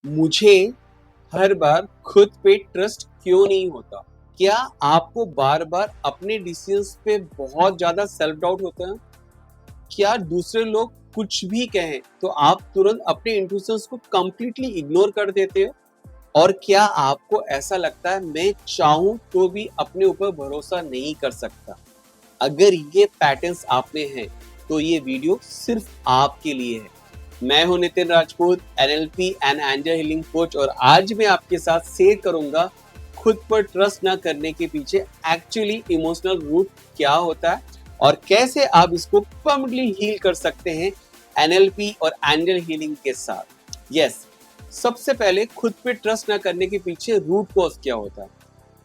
मुझे हर बार खुद पे ट्रस्ट क्यों नहीं होता? क्या आपको बार-बार अपने डिसीजंस पे बहुत ज़्यादा सेल्फ डाउट होता है? क्या दूसरे लोग कुछ भी कहें तो आप तुरंत अपने इंट्यूशंस को कंप्लीटली इग्नोर कर देते हो? और क्या आपको ऐसा लगता है मैं चाहूँ तो भी अपने ऊपर भरोसा नहीं कर सकता? अगर ये पैटर्न्स आप में हैं, तो ये वीडियो सिर्फ आपके लिए है। मैं हूं Nitin Rajput, NLP and angel healing coach और आज मैं आपके साथ शेयर करूंगा खुद पर ट्रस्ट ना करने के पीछे एक्चुअली इमोशनल रूट क्या होता है और कैसे आप इसको परमानेंटली हील कर सकते हैं एनएलपी और एंजल हीलिंग के साथ। यस, सबसे पहले खुद पे ट्रस्ट ना करने के पीछे रूट कॉज क्या होता है।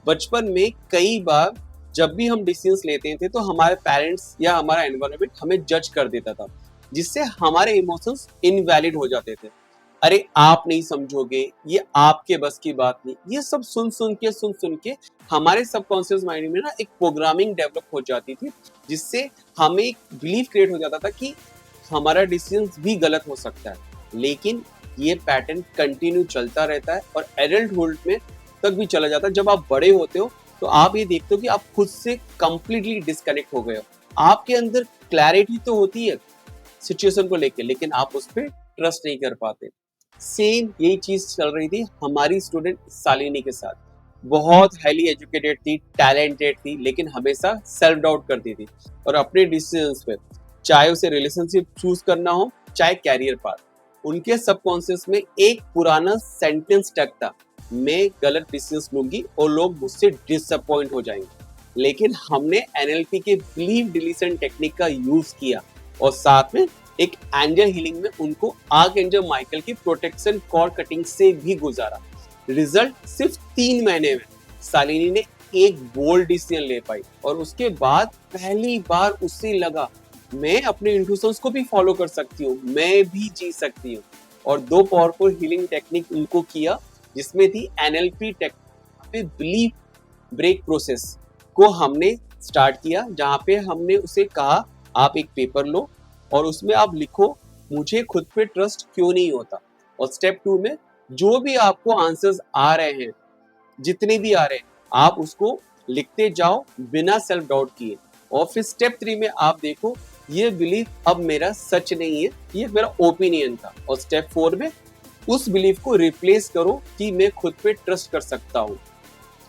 बचपन में कई बार जब भी हम डिसीजंस लेते थे तो हमारे पेरेंट्स या हमारा एनवायरनमेंट हमें जज कर देता था, जिससे हमारे इमोशंस इनवैलिड हो जाते थे। अरे आप नहीं समझोगे, ये आपके बस की बात नहीं। ये सब सुन सुन के हमारे सबकॉन्शियस माइंड में ना एक प्रोग्रामिंग डेवलप हो जाती थी, जिससे हमें एक बिलीफ क्रिएट हो जाता था कि हमारा डिसीजन भी गलत हो सकता है। लेकिन ये पैटर्न कंटिन्यू चलता रहता है और एडल्टहुड में तक भी चला जाता है। जब आप बड़े होते हो तो आप ये देखते हो कि आप खुद से कंप्लीटली डिस्कनेक्ट हो गए हो। आपके अंदर क्लैरिटी तो होती है सिचुएशन को लेके, लेकिन आप उस पर ट्रस्ट नहीं कर पाते। सेम यही चीज चल रही थी हमारी स्टूडेंट शालिनी के साथ। बहुत हाईली एजुकेटेड थी, टैलेंटेड थी, लेकिन हमेशा सेल्फ डाउट करती थी और अपने डिसीजंस पे, चाहे उसे रिलेशनशिप चूज करना हो चाहे कैरियर पाथ, उनके सबकॉन्शियस में एक पुराना सेंटेंस टक था, मैं गलत डिसीजंस लूंगी और लोग मुझसे डिसअपॉइंट हो जाएंगे। लेकिन हमने एनएलपी के बिलीव डिलीशन टेक्निक का यूज किया और साथ में एक एंजल हीलिंग में उनको आर्क एंजल माइकल की प्रोटेक्शन कॉर्ड कटिंग से भी गुजारा। रिजल्ट सिर्फ 3 महीने में शालिनी ने एक बोल्ड डिसीजन ले पाई और उसके बाद पहली बार उसे लगा मैं अपने इंट्यूशंस को भी फॉलो कर सकती हूँ, मैं भी जी सकती हूँ। और 2 पावरफुल हीलिंग टेक्निक उनको किया, जिसमें थी NLP technique, belief break process को हमने स्टार्ट किया, जहाँ पे हमने उसे कहा आप एक पेपर लो और उसमें आप लिखो मुझे खुद पे ट्रस्ट क्यों नहीं होता। और स्टेप 2 में जो भी आपको आंसर्स आ रहे हैं, जितने भी आ रहे हैं, आप उसको लिखते जाओ बिना सेल्फ डाउट किए। और फिर स्टेप 3 में आप देखो ये बिलीफ अब मेरा सच नहीं है, ये मेरा ओपिनियन था। और स्टेप 4 में उस बिलीफ को रिप्लेस करो कि मैं खुद पे ट्रस्ट कर सकता हूँ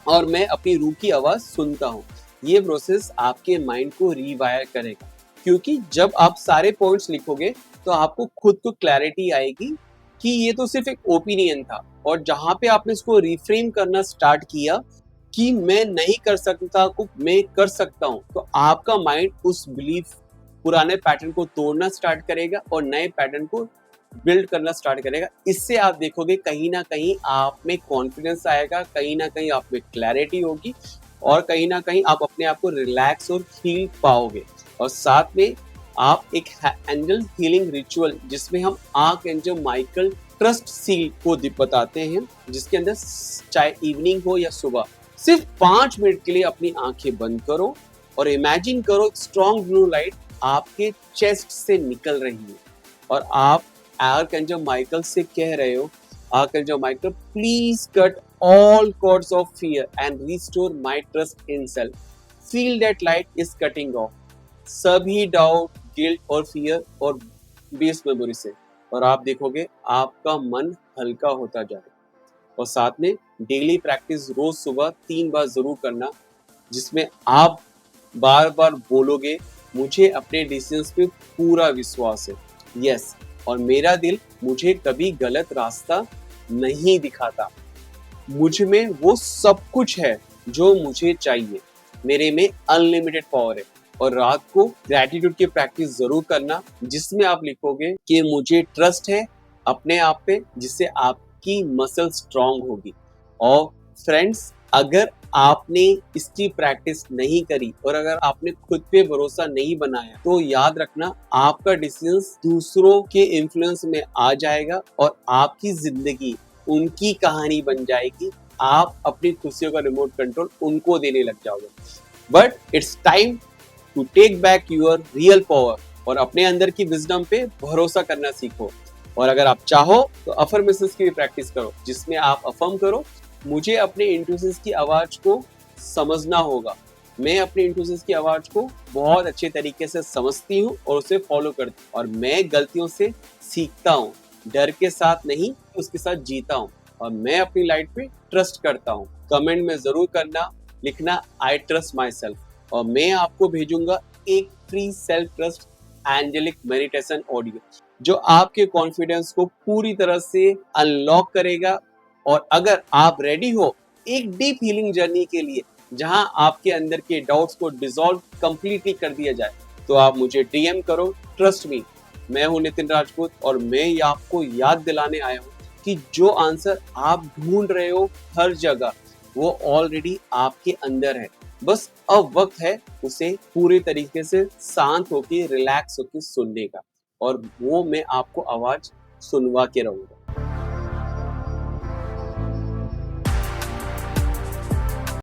और मैं अपनी रूह की आवाज सुनता हूँ। ये प्रोसेस आपके माइंड को रीवायर करेगा, क्योंकि जब आप सारे पॉइंट्स लिखोगे तो आपको खुद को क्लैरिटी आएगी कि ये तो सिर्फ एक ओपिनियन था। और जहां पे आपने इसको रिफ्रेम करना स्टार्ट किया कि मैं नहीं कर सकता को मैं कर सकता हूँ, तो आपका माइंड उस बिलीफ पुराने पैटर्न को तोड़ना स्टार्ट करेगा और नए पैटर्न को बिल्ड करना स्टार्ट करेगा। इससे आप देखोगे कहीं ना कहीं आप में कॉन्फिडेंस आएगा, कहीं ना कहीं आप में क्लैरिटी होगी और कहीं ना कहीं आप अपने आप को रिलैक्स और हील पाओगे। और साथ में आप एक एंजल हीलिंग रिचुअल, जिसमें हम arc angel Michael trust seal को बताते हैं, जिसके अंदर चाहे इवनिंग हो या सुबह, सिर्फ 5 मिनट के लिए अपनी आंखें बंद करो और इमेजिन करो स्ट्रॉन्ग ब्लू लाइट आपके चेस्ट से निकल रही है और आप आर्कएंजल माइकल से कह रहे हो, archangel Michael please cut all cords of fear and restore my trust in self. Feel that light is cutting off सभी डाउट, गिल्ट और फियर और बेस मेमोरी से, और आप देखोगे आपका मन हल्का होता जाए। और साथ में डेली प्रैक्टिस रोज सुबह 3 बार जरूर करना, जिसमें आप बार बार बोलोगे मुझे अपने डिसीजंस पे पूरा विश्वास है। यस, और मेरा दिल मुझे कभी गलत रास्ता नहीं दिखाता, मुझ में वो सब कुछ है जो मुझे चाहिए, मेरे में अनलिमिटेड पावर है। और रात को ग्रैटिट्यूड की प्रैक्टिस जरूर करना, जिसमें आप लिखोगे कि मुझे ट्रस्ट है अपने आप पे, जिससे आपकी मसल स्ट्रांग होगी। और फ्रेंड्स, अगर आपने इसकी प्रैक्टिस नहीं करी और अगर आपने खुद पे भरोसा नहीं बनाया, तो याद रखना आपका डिसीजन दूसरों के इन्फ्लुएंस में आ जाएगा और आपकी जिंदगी उनकी कहानी बन जाएगी। आप अपनी खुशियों का रिमोट कंट्रोल उनको देने लग जाओगे। But it's time to take back your real power और अपने अंदर की विजडम पे भरोसा करना सीखो। और अगर आप चाहो तो अफर्मेशंस की भी प्रैक्टिस करो, जिसमें आप अफर्म करो, मुझे अपने इंट्यूशंस की आवाज को समझना होगा। मैं अपने इंट्यूशंस की आवाज को बहुत अच्छे तरीके से समझती हूँ और उसे फॉलो करती हूँ, और मैं गलतियों से सीखता हूँ, डर के साथ नहीं, उसके साथ जीता हूँ, और मैं अपनी लाइफ पे ट्रस्ट करता हूँ। कमेंट में जरूर करना, लिखना आई ट्रस्ट माई सेल्फ, और मैं आपको भेजूंगा एक free self trust angelic meditation audio, जो आपके कॉन्फिडेंस को पूरी तरह से अनलॉक करेगा। और अगर आप रेडी हो एक डीप हीलिंग जर्नी के लिए, जहां आपके अंदर के डाउट्स को डिसॉल्व कंप्लीटली कर दिया जाए, तो आप मुझे डीएम करो। ट्रस्ट मी, मैं हूं नितिन राजपूत, और मैं ये आपको याद दिलाने आया हूं कि जो आंसर आप ढूंढ रहे हो हर जगह, वो ऑलरेडी आपके अंदर है। बस अब वक्त है उसे पूरे तरीके से शांत होके, रिलैक्स होके सुनने का, और वो मैं आपको आवाज सुनवा के रहूंगा।